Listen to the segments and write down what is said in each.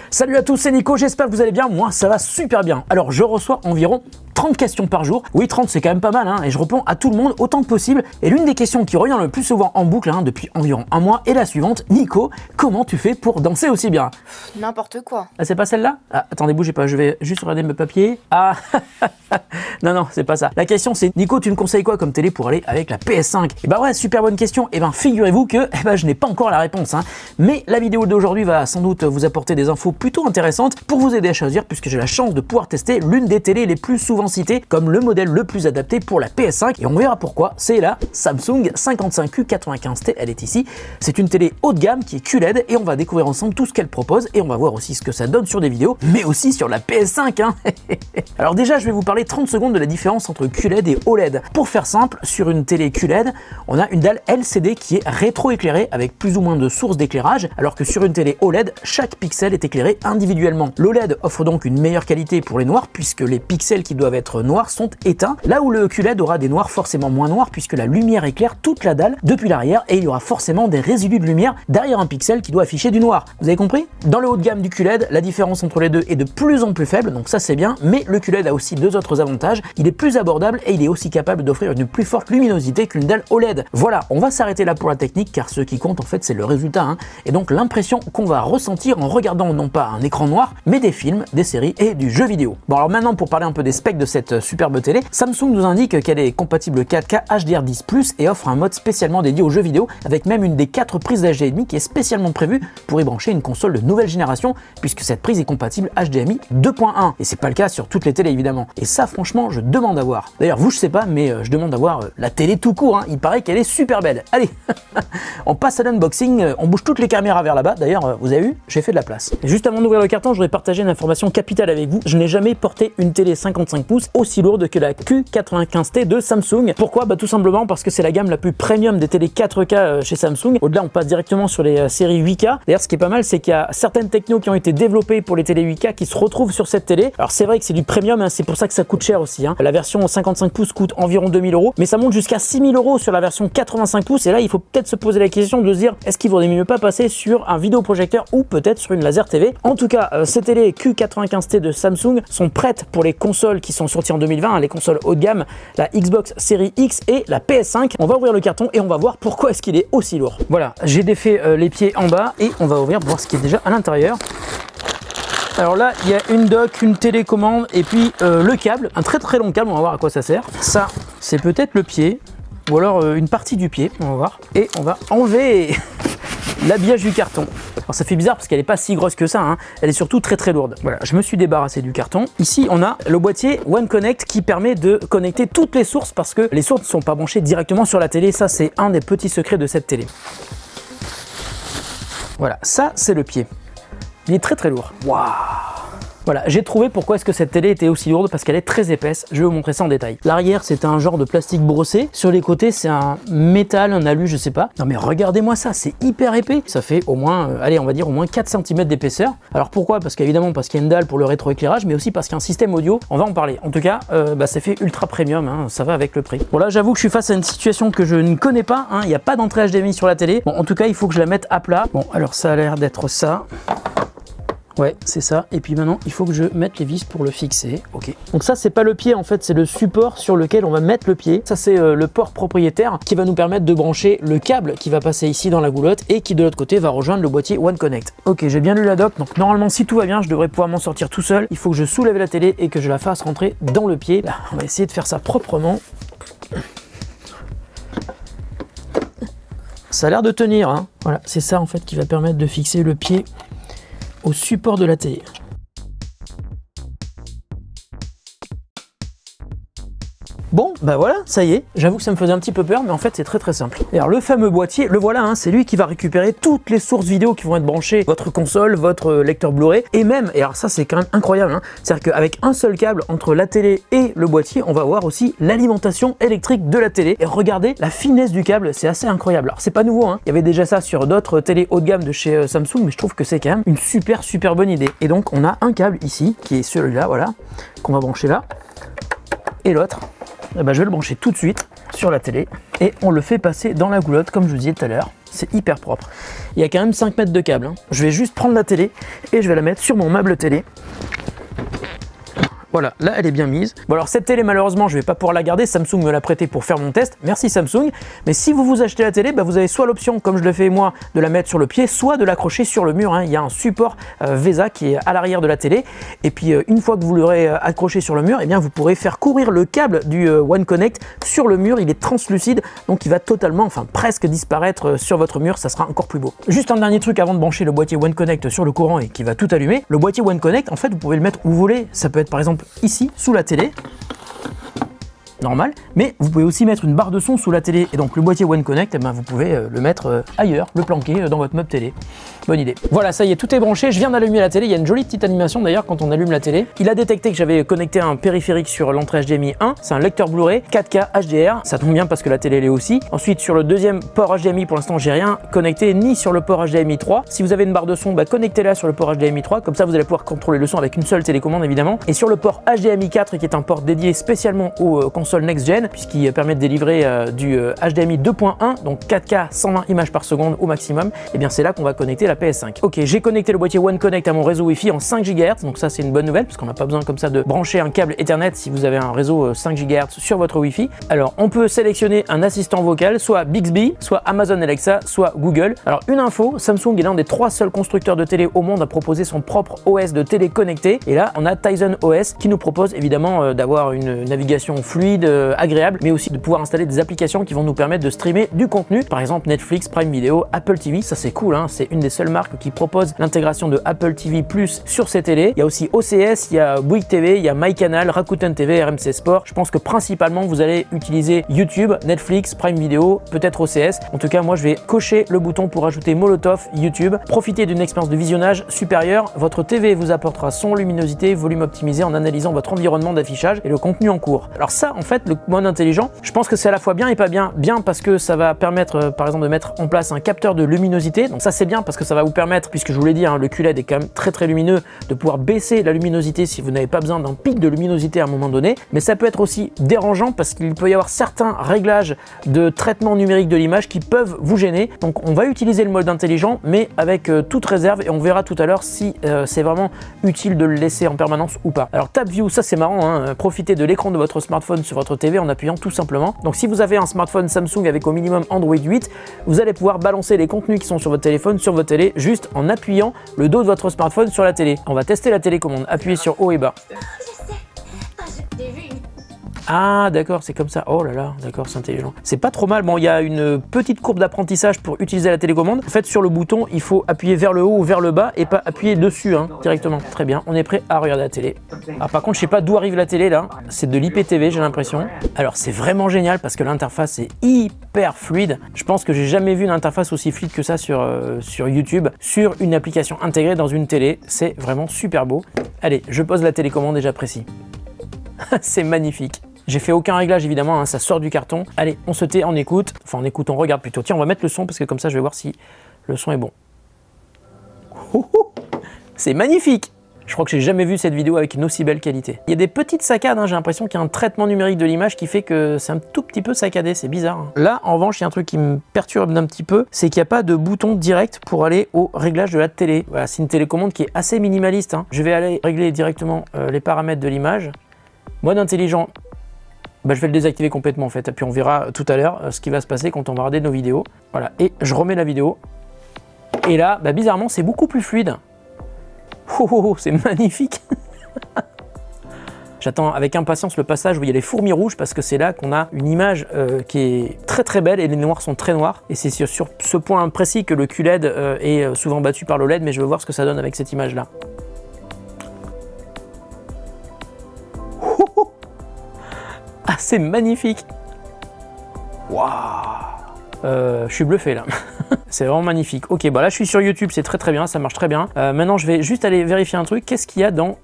Salut à tous, c'est Nico, j'espère que vous allez bien, moi ça va super bien. Alors je reçois environ 30 questions par jour, oui 30 c'est quand même pas mal hein, et je réponds à tout le monde autant que possible. Et l'une des questions qui revient le plus souvent en boucle depuis environ un mois est la suivante: Nico, comment tu fais pour danser aussi bien? N'importe quoi. Ah, c'est pas celle-là? Ah, attendez, bougez pas, je vais juste regarder mes papiers. Ah, non, c'est pas ça. La question c'est: Nico, tu me conseilles quoi comme télé pour aller avec la PS5? Et bah ouais, super bonne question. Et ben figurez-vous que je n'ai pas encore la réponse. Mais la vidéo d'aujourd'hui va sans doute vous apporter des infos plutôt intéressantes pour vous aider à choisir, puisque j'ai la chance de pouvoir tester l'une des télés les plus souvent citées comme le modèle le plus adapté pour la PS5. Et on verra pourquoi. C'est la Samsung 55Q95T. Elle est ici. C'est une télé haut de gamme qui est QLED et on va découvrir ensemble tout ce qu'elle propose et on va voir aussi ce que ça donne sur des vidéos, mais aussi sur la PS5. Alors déjà, je vais vous parler 30 secondes de la différence entre QLED et OLED. Pour faire simple, sur une télé QLED, on a une dalle LCD qui est rétro-éclairée avec plus ou moins de sources d'éclairage, alors que sur une télé OLED, chaque pixel est éclairé individuellement. L'OLED offre donc une meilleure qualité pour les noirs puisque les pixels qui doivent être noirs sont éteints, là où le QLED aura des noirs forcément moins noirs puisque la lumière éclaire toute la dalle depuis l'arrière et il y aura forcément des résidus de lumière derrière un pixel qui doit afficher du noir. Vous avez compris? Dans le haut de gamme du QLED, la différence entre les deux est de plus en plus faible, donc ça c'est bien, mais le QLED a aussi deux autres avantages: il est plus abordable et il est aussi capable d'offrir une plus forte luminosité qu'une dalle OLED. Voilà, on va s'arrêter là pour la technique car ce qui compte en fait c'est le résultat, et donc l'impression qu'on va ressentir en regardant non pas un écran noir, mais des films, des séries et du jeu vidéo. Bon alors maintenant, pour parler un peu des specs de cette superbe télé, Samsung nous indique qu'elle est compatible 4K HDR10+ et offre un mode spécialement dédié aux jeux vidéo avec même une des 4 prises d'HDMI qui est spécialement prévue pour y brancher une console de nouvelle génération puisque cette prise est compatible HDMI 2.1 et c'est pas le cas sur toutes les télés évidemment. Et ça franchement je demande à voir. D'ailleurs vous je sais pas, mais je demande à voir la télé tout court, il paraît qu'elle est super belle. Allez, on passe à l'unboxing, on bouge toutes les caméras vers là-bas. D'ailleurs vous avez vu, j'ai fait de la place. Et juste avant d'ouvrir le carton, je voudrais partager une information capitale avec vous. Je n'ai jamais porté une télé 55 pouces aussi lourde que la Q95T de Samsung. Pourquoi? Tout simplement parce que c'est la gamme la plus premium des télés 4K chez Samsung. Au-delà, on passe directement sur les séries 8K. D'ailleurs, ce qui est pas mal, c'est qu'il y a certaines technos qui ont été développées pour les télés 8K qui se retrouvent sur cette télé. Alors c'est vrai que c'est du premium, c'est pour ça que ça coûte cher aussi. La version 55 pouces coûte environ 2000 €, mais ça monte jusqu'à 6000 € sur la version 85 pouces. Et là, il faut peut-être se poser la question de se dire, est-ce qu'il vaudrait mieux pas passer sur un vidéoprojecteur ou peut-être sur une laser TV? En tout cas, ces télés Q95T de Samsung sont prêtes pour les consoles qui sont sorties en 2020, les consoles haut de gamme, la Xbox Series X et la PS5. On va ouvrir le carton et on va voir pourquoi est-ce qu'il est aussi lourd. Voilà, j'ai défait les pieds en bas et on va ouvrir pour voir ce qui est déjà à l'intérieur. Alors là, il y a une dock, une télécommande et puis le câble, un très long câble, on va voir à quoi ça sert. Ça, c'est peut-être le pied ou alors une partie du pied, on va voir. Et on va enlever l'habillage du carton. Alors ça fait bizarre parce qu'elle n'est pas si grosse que ça, elle est surtout très lourde. Voilà, je me suis débarrassé du carton. Ici, on a le boîtier One Connect qui permet de connecter toutes les sources parce que les sources ne sont pas branchées directement sur la télé. Ça, c'est un des petits secrets de cette télé. Voilà, ça, c'est le pied. Il est très lourd. Waouh! Voilà, j'ai trouvé pourquoi est-ce que cette télé était aussi lourde, parce qu'elle est très épaisse. Je vais vous montrer ça en détail. L'arrière, c'est un genre de plastique brossé. Sur les côtés, c'est un métal, un alu, je sais pas. Non mais regardez-moi ça, c'est hyper épais. Ça fait au moins, allez, on va dire au moins 4 cm d'épaisseur. Alors pourquoi? Parce qu'évidemment, parce qu'il y a une dalle pour le rétroéclairage, mais aussi parce qu'il y a un système audio. On va en parler. En tout cas, ça fait ultra premium, ça va avec le prix. Bon là, j'avoue que je suis face à une situation que je ne connais pas. Il n'y a pas d'entrée HDMI sur la télé. Bon, en tout cas, il faut que je la mette à plat. Bon, alors ça a l'air d'être ça. Ouais, c'est ça. Et puis maintenant, il faut que je mette les vis pour le fixer. Ok. Donc ça, c'est pas le pied en fait, c'est le support sur lequel on va mettre le pied. Ça, c'est le port propriétaire qui va nous permettre de brancher le câble qui va passer ici dans la goulotte et qui de l'autre côté va rejoindre le boîtier One Connect. Ok, j'ai bien lu la doc. Donc normalement, si tout va bien, je devrais pouvoir m'en sortir tout seul. Il faut que je soulève la télé et que je la fasse rentrer dans le pied. Là, on va essayer de faire ça proprement. Ça a l'air de tenir, Voilà, c'est ça en fait qui va permettre de fixer le pied au support de la télé. Bon, bah voilà, ça y est, j'avoue que ça me faisait un petit peu peur, mais en fait c'est très simple. Et alors le fameux boîtier, le voilà, c'est lui qui va récupérer toutes les sources vidéo qui vont être branchées, votre console, votre lecteur Blu-ray, et même, et alors ça c'est quand même incroyable, c'est-à-dire qu'avec un seul câble entre la télé et le boîtier, on va avoir aussi l'alimentation électrique de la télé. Et regardez la finesse du câble, c'est assez incroyable. Alors c'est pas nouveau, il y avait déjà ça sur d'autres télé haut de gamme de chez Samsung, mais je trouve que c'est quand même une super bonne idée. Et donc on a un câble ici, qui est celui-là, voilà, qu'on va brancher là, et l'autre, je vais le brancher tout de suite sur la télé et on le fait passer dans la goulotte comme je vous disais tout à l'heure. c'est hyper propre. Il y a quand même 5 mètres de câble, hein. Je vais juste prendre la télé et je vais la mettre sur mon meuble télé. Voilà, là elle est bien mise. Bon alors cette télé malheureusement je vais pas pouvoir la garder, Samsung me l'a prêtée pour faire mon test, merci Samsung. Mais si vous achetez la télé, bah, vous avez soit l'option, comme je le fais moi, de la mettre sur le pied, soit de l'accrocher sur le mur, hein. Il y a un support VESA qui est à l'arrière de la télé. Et puis une fois que vous l'aurez accroché sur le mur, eh bien, vous pourrez faire courir le câble du One Connect sur le mur, il est translucide, donc il va totalement, enfin presque disparaître sur votre mur, ça sera encore plus beau. Juste un dernier truc avant de brancher le boîtier One Connect sur le courant et qui va tout allumer. Le boîtier One Connect, en fait vous pouvez le mettre où vous voulez, ça peut être par exemple ici sous la télé, normal, mais vous pouvez aussi mettre une barre de son sous la télé et donc le boîtier One Connect, eh ben, vous pouvez le mettre ailleurs, le planquer dans votre meuble télé. Bonne idée. Voilà, ça y est, tout est branché, je viens d'allumer la télé, il y a une jolie petite animation d'ailleurs quand on allume la télé. Il a détecté que j'avais connecté un périphérique sur l'entrée HDMI 1, c'est un lecteur Blu-ray 4K HDR, ça tombe bien parce que la télé l'est aussi. Ensuite sur le deuxième port HDMI, pour l'instant j'ai rien connecté ni sur le port HDMI 3. Si vous avez une barre de son, bah, connectez-la sur le port HDMI 3, comme ça vous allez pouvoir contrôler le son avec une seule télécommande évidemment. Et sur le port HDMI 4 qui est un port dédié spécialement aux consoles next-gen, puisqu'il permet de délivrer du HDMI 2.1, donc 4K 120 images par seconde au maximum, et bien c'est là qu'on va connecter la PS5. Ok, j'ai connecté le boîtier One Connect à mon réseau Wi-Fi en 5 GHz, donc ça c'est une bonne nouvelle, parce qu'on n'a pas besoin comme ça de brancher un câble Ethernet si vous avez un réseau 5 GHz sur votre Wi-Fi. Alors on peut sélectionner un assistant vocal, soit Bixby, soit Amazon Alexa, soit Google. Alors une info, Samsung est l'un des 3 seuls constructeurs de télé au monde à proposer son propre OS de télé connecté, et là on a Tizen OS qui nous propose évidemment d'avoir une navigation fluide, agréable, mais aussi de pouvoir installer des applications qui vont nous permettre de streamer du contenu, par exemple Netflix, Prime Video, Apple TV, ça c'est cool, hein, c'est une des seules marques qui propose l'intégration de Apple TV Plus sur ses télés. Il y a aussi OCS, il y a Bouygues TV, il y a MyCanal, Rakuten TV, RMC Sport. Je pense que principalement vous allez utiliser YouTube, Netflix, Prime Video, peut-être OCS. En tout cas, moi je vais cocher le bouton pour ajouter Molotov, YouTube. Profitez d'une expérience de visionnage supérieure. Votre TV vous apportera son, luminosité, volume optimisé en analysant votre environnement d'affichage et le contenu en cours. Alors ça, en fait, le mode intelligent, je pense que c'est à la fois bien et pas bien. Bien parce que ça va permettre, par exemple, de mettre en place un capteur de luminosité. Donc ça c'est bien parce que ça va vous permettre, puisque je vous l'ai dit, hein, le QLED est quand même très lumineux, de pouvoir baisser la luminosité si vous n'avez pas besoin d'un pic de luminosité à un moment donné. Mais ça peut être aussi dérangeant parce qu'il peut y avoir certains réglages de traitement numérique de l'image qui peuvent vous gêner. Donc on va utiliser le mode intelligent, mais avec toute réserve, et on verra tout à l'heure si c'est vraiment utile de le laisser en permanence ou pas. Alors Tab View, ça c'est marrant, hein, profitez de l'écran de votre smartphone sur votre TV en appuyant tout simplement. Donc si vous avez un smartphone Samsung avec au minimum Android 8, vous allez pouvoir balancer les contenus qui sont sur votre téléphone sur votre télé juste en appuyant le dos de votre smartphone sur la télé. On va tester la télécommande, appuyez sur haut et bas. Ah d'accord, c'est comme ça. Oh là là, d'accord, c'est intelligent. C'est pas trop mal. Bon, il y a une petite courbe d'apprentissage pour utiliser la télécommande. En fait, sur le bouton, il faut appuyer vers le haut ou vers le bas et pas appuyer dessus, hein, directement. Très bien, on est prêt à regarder la télé. Alors par contre, je sais pas d'où arrive la télé là. C'est de l'IPTV, j'ai l'impression. Alors c'est vraiment génial parce que l'interface est hyper fluide. Je pense que j'ai jamais vu une interface aussi fluide que ça sur YouTube, sur une application intégrée dans une télé. C'est vraiment super beau. Allez, je pose la télécommande et j'apprécie. C'est magnifique. J'ai fait aucun réglage évidemment, hein, ça sort du carton. Allez, on se tait, on écoute. Enfin, on écoute, on regarde plutôt. Tiens, on va mettre le son parce que comme ça, je vais voir si le son est bon. C'est magnifique! Je crois que j'ai jamais vu cette vidéo avec une aussi belle qualité. Il y a des petites saccades, hein, j'ai l'impression qu'il y a un traitement numérique de l'image qui fait que c'est un tout petit peu saccadé, c'est bizarre. Hein. Là, en revanche, il y a un truc qui me perturbe d'un petit peu, c'est qu'il n'y a pas de bouton direct pour aller au réglage de la télé. Voilà, c'est une télécommande qui est assez minimaliste. Hein. Je vais aller régler directement les paramètres de l'image. Mode intelligent. Bah, je vais le désactiver complètement en fait, et puis on verra tout à l'heure ce qui va se passer quand on va regarder nos vidéos. Voilà, et je remets la vidéo. Et là, bah, bizarrement, c'est beaucoup plus fluide. Oh, c'est magnifique. J'attends avec impatience le passage où il y a les fourmis rouges parce que c'est là qu'on a une image qui est très belle et les noirs sont très noirs. Et c'est sur ce point précis que le QLED est souvent battu par l'OLED, mais je veux voir ce que ça donne avec cette image-là. Ah, c'est magnifique. Waouh. Je suis bluffé là. C'est vraiment magnifique. Ok, bah là je suis sur YouTube, c'est très bien, ça marche très bien. Maintenant je vais juste aller vérifier un truc. Qu'est-ce qu'il y a dans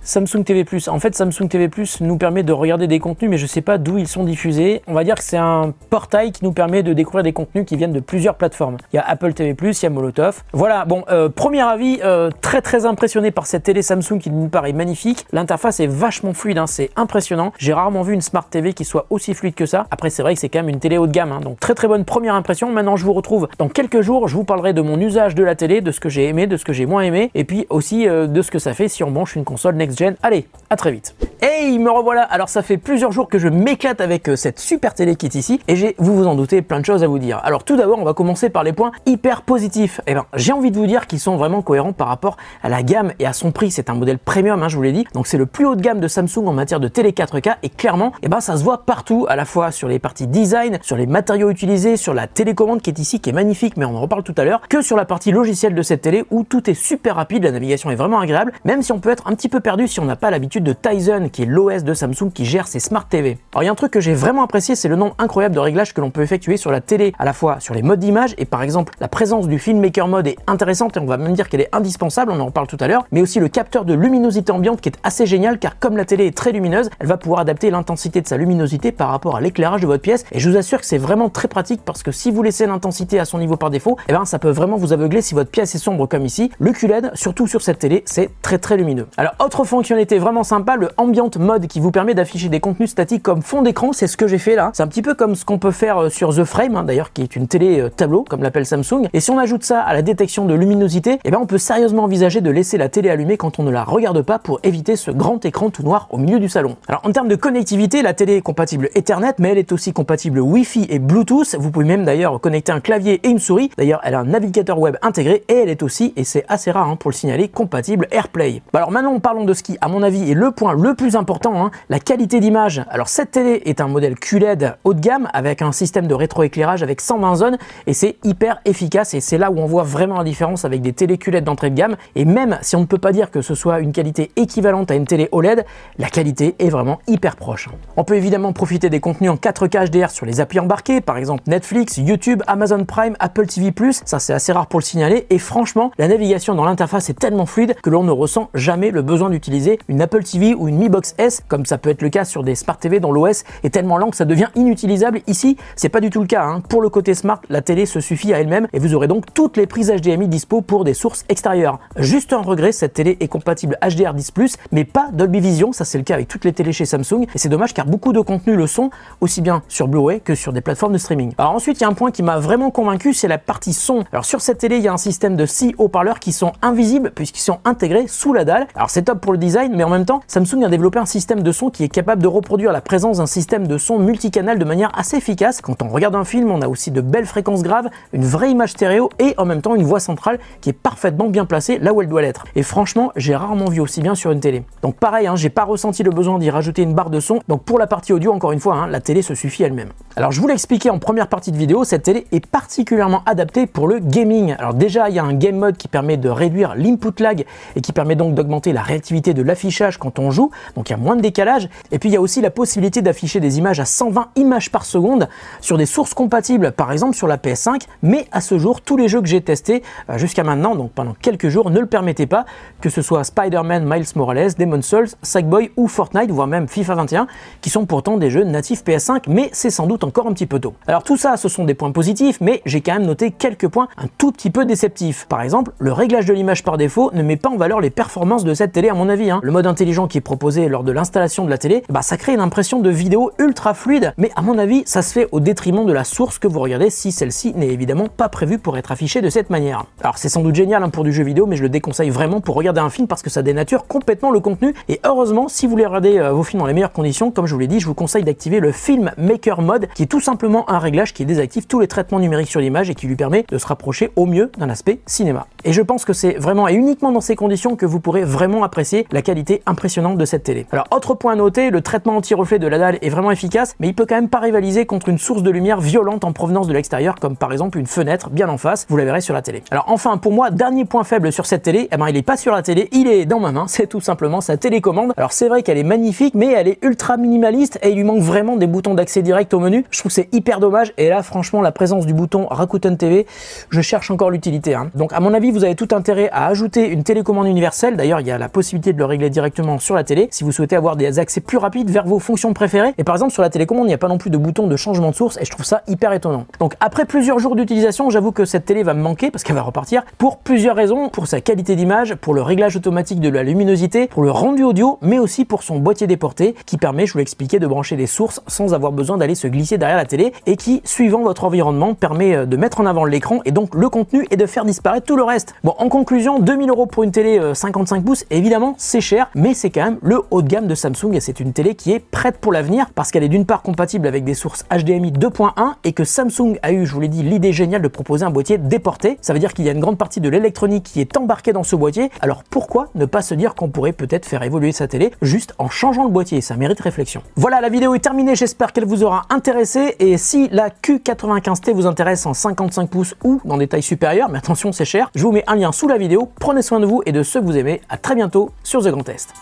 Samsung TV+. En fait, Samsung TV+ nous permet de regarder des contenus, mais je sais pas d'où ils sont diffusés. On va dire que c'est un portail qui nous permet de découvrir des contenus qui viennent de plusieurs plateformes. Il y a Apple TV+, il y a Molotov. Voilà, bon, premier avis, très impressionné par cette télé Samsung qui me paraît magnifique. L'interface est vachement fluide, hein, c'est impressionnant. J'ai rarement vu une Smart TV qui soit aussi fluide que ça. Après, c'est vrai que c'est quand même une télé haut de gamme, hein, donc très bonne première impression. Maintenant, je vous retrouve dans quelques jours. Je vous parlerai de mon usage de la télé, de ce que j'ai aimé, de ce que j'ai moins aimé, et puis aussi de ce que ça fait si on branche une console next-gen. Allez, à très vite. Hey, me revoilà. Alors, ça fait plusieurs jours que je m'éclate avec cette super télé qui est ici, et j'ai, vous vous en doutez, plein de choses à vous dire. Alors, tout d'abord, on va commencer par les points hyper positifs. Eh ben, j'ai envie de vous dire qu'ils sont vraiment cohérents par rapport à la gamme et à son prix. C'est un modèle premium, hein, je vous l'ai dit. Donc, c'est le plus haut de gamme de Samsung en matière de télé 4K, et clairement, eh ben, ça se voit partout, à la fois sur les parties design, sur les matériaux utilisés, sur la télécommande qui est ici, qui est magnifique, mais on en reparle tout à l'heure, que sur la partie logicielle de cette télé où tout est super rapide, la navigation est vraiment agréable, même si on peut être un petit peu perdu si on n'a pas l'habitude de Tizen, qui est l'OS de Samsung qui gère ses Smart TV. Alors il y a un truc que j'ai vraiment apprécié, c'est le nombre incroyable de réglages que l'on peut effectuer sur la télé, à la fois sur les modes d'image, et par exemple la présence du Filmmaker Mode est intéressante et on va même dire qu'elle est indispensable, on en reparle tout à l'heure, mais aussi le capteur de luminosité ambiante qui est assez génial, car comme la télé est très lumineuse, elle va pouvoir adapter l'intensité de sa luminosité par rapport à l'éclairage de votre pièce, et je vous assure que c'est vraiment très pratique parce que si vous laissez l'intensité à son niveau par défaut, eh ben ça peut vraiment vous aveugler si votre pièce est sombre comme ici. Le QLED, surtout sur cette télé, c'est très lumineux. Alors autre fonctionnalité vraiment sympa, le Ambient Mode qui vous permet d'afficher des contenus statiques comme fond d'écran, c'est ce que j'ai fait là. C'est un petit peu comme ce qu'on peut faire sur The Frame, hein, d'ailleurs, qui est une télé tableau comme l'appelle Samsung. Et si on ajoute ça à la détection de luminosité, eh ben on peut sérieusement envisager de laisser la télé allumée quand on ne la regarde pas pour éviter ce grand écran tout noir au milieu du salon. Alors en termes de connectivité, la télé est compatible Ethernet, mais elle est aussi compatible Wi-Fi et Bluetooth. Vous pouvez même d'ailleurs connecter un clavier et une souris. D'ailleurs, elle a un navigateur web intégré et elle est aussi, et c'est assez rare hein, pour le signaler, compatible AirPlay. Alors maintenant, parlons de ce qui, à mon avis, est le point le plus important, hein, la qualité d'image. Alors cette télé est un modèle QLED haut de gamme avec un système de rétroéclairage avec 120 zones et c'est hyper efficace, et c'est là où on voit vraiment la différence avec des télé QLED d'entrée de gamme. Et même si on ne peut pas dire que ce soit une qualité équivalente à une télé OLED, la qualité est vraiment hyper proche. On peut évidemment profiter des contenus en 4K HDR sur les applis embarquées, par exemple Netflix, YouTube, Amazon Prime, Apple TV+, ça c'est assez rare pour le signaler, et franchement, la navigation dans l'interface est tellement fluide que l'on ne ressent jamais le besoin d'utiliser une Apple TV ou une Mi Box S, comme ça peut être le cas sur des Smart TV dont l'OS est tellement lent que ça devient inutilisable. Ici, c'est pas du tout le cas, hein. Pour le côté smart, la télé se suffit à elle-même et vous aurez donc toutes les prises HDMI dispo pour des sources extérieures. Juste un regret, cette télé est compatible HDR10+, mais pas Dolby Vision, ça c'est le cas avec toutes les télés chez Samsung, et c'est dommage car beaucoup de contenus le sont, aussi bien sur Blu-ray que sur des plateformes de streaming. Alors ensuite, il y a un point qui m'a vraiment convaincu, c'est la partie son. Alors sur cette télé, il y a un système de 6 haut-parleurs qui sont invisibles puisqu'ils sont intégrés sous la dalle. Alors c'est top pour le design, mais en même temps, Samsung a développé un système de son qui est capable de reproduire la présence d'un système de son multicanal de manière assez efficace. Quand on regarde un film, on a aussi de belles fréquences graves, une vraie image stéréo et en même temps une voix centrale qui est parfaitement bien placée là où elle doit l'être. Et franchement, j'ai rarement vu aussi bien sur une télé. Donc pareil, hein, j'ai pas ressenti le besoin d'y rajouter une barre de son. Donc pour la partie audio, encore une fois, hein, la télé se suffit elle-même. Alors je vous l'ai expliqué en première partie de vidéo, cette télé est particulièrement adaptée pour le gaming. Alors déjà, il y a un game mode qui permet de réduire l'input lag et qui permet donc d'augmenter la réactivité de l'affichage quand on joue, donc il y a moins de décalage. Et puis il y a aussi la possibilité d'afficher des images à 120 images par seconde sur des sources compatibles, par exemple sur la PS5, mais à ce jour, tous les jeux que j'ai testés jusqu'à maintenant, donc pendant quelques jours, ne le permettaient pas, que ce soit Spider-Man, Miles Morales, Demon's Souls, Sackboy ou Fortnite, voire même FIFA 21, qui sont pourtant des jeux natifs PS5, mais c'est sans doute encore un petit peu tôt. Alors tout ça, ce sont des points positifs, mais j'ai quand même noté quelques points un tout petit peu déceptifs. Par exemple, le réglage de l'image par défaut ne met pas en valeur les performances de cette télé à mon avis. Le mode intelligent qui est proposé lors de l'installation de la télé, ça crée une impression de vidéo ultra fluide, mais à mon avis, ça se fait au détriment de la source que vous regardez si celle-ci n'est évidemment pas prévue pour être affichée de cette manière. Alors c'est sans doute génial pour du jeu vidéo, mais je le déconseille vraiment pour regarder un film parce que ça dénature complètement le contenu. Et heureusement, si vous voulez regarder vos films dans les meilleures conditions, comme je vous l'ai dit, je vous conseille d'activer le Filmmaker Mode, qui est tout simplement un réglage qui désactive tous les traitements numériques sur l'image et qui lui permet de se rapprocher au mieux d'un aspect cinéma. Et je pense que c'est vraiment et uniquement dans ces conditions que vous pourrez vraiment apprécier la qualité impressionnante de cette télé. Alors autre point à noter, le traitement anti-reflet de la dalle est vraiment efficace, mais il peut quand même pas rivaliser contre une source de lumière violente en provenance de l'extérieur, comme par exemple une fenêtre bien en face, vous la verrez sur la télé. Alors enfin, pour moi, dernier point faible sur cette télé, il est pas sur la télé, il est dans ma main, c'est tout simplement sa télécommande. Alors c'est vrai qu'elle est magnifique, mais elle est ultra minimaliste et il lui manque vraiment des boutons d'accès direct au menu. Je trouve que c'est hyper dommage, et là franchement, la présence du bouton Rakuten TV, je cherche encore l'utilité. Donc à mon avis, vous avez tout intérêt à ajouter une télécommande universelle. D'ailleurs, il y a la possibilité de le régler directement sur la télé si vous souhaitez avoir des accès plus rapides vers vos fonctions préférées. Et par exemple sur la télécommande, il n'y a pas non plus de bouton de changement de source et je trouve ça hyper étonnant. Donc après plusieurs jours d'utilisation, j'avoue que cette télé va me manquer parce qu'elle va repartir pour plusieurs raisons, pour sa qualité d'image, pour le réglage automatique de la luminosité, pour le rendu audio, mais aussi pour son boîtier déporté qui permet, je vous l'expliquais, de brancher des sources sans avoir besoin d'aller se glisser derrière la télé et qui, suivant votre environnement, permet de mettre en avant l'écran et donc le contenu et de faire disparaître tout le reste. Bon, en conclusion, 2000 € pour une télé 55 pouces, évidemment c'est cher, mais c'est quand même le haut de gamme de Samsung et c'est une télé qui est prête pour l'avenir parce qu'elle est d'une part compatible avec des sources HDMI 2.1 et que Samsung a eu, je vous l'ai dit, l'idée géniale de proposer un boîtier déporté. Ça veut dire qu'il y a une grande partie de l'électronique qui est embarquée dans ce boîtier. Alors pourquoi ne pas se dire qu'on pourrait peut-être faire évoluer sa télé juste en changeant le boîtier? Ça mérite réflexion. Voilà, la vidéo est terminée, j'espère qu'elle vous aura intéressé et si la Q95T vous intéresse en 55 pouces ou dans des tailles supérieures, mais attention c'est cher, je vous mets un lien sous la vidéo. Prenez soin de vous et de ceux que vous aimez. À très bientôt sur The Grand Test.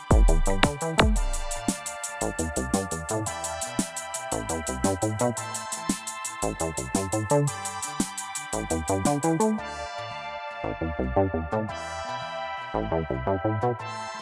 Thank you.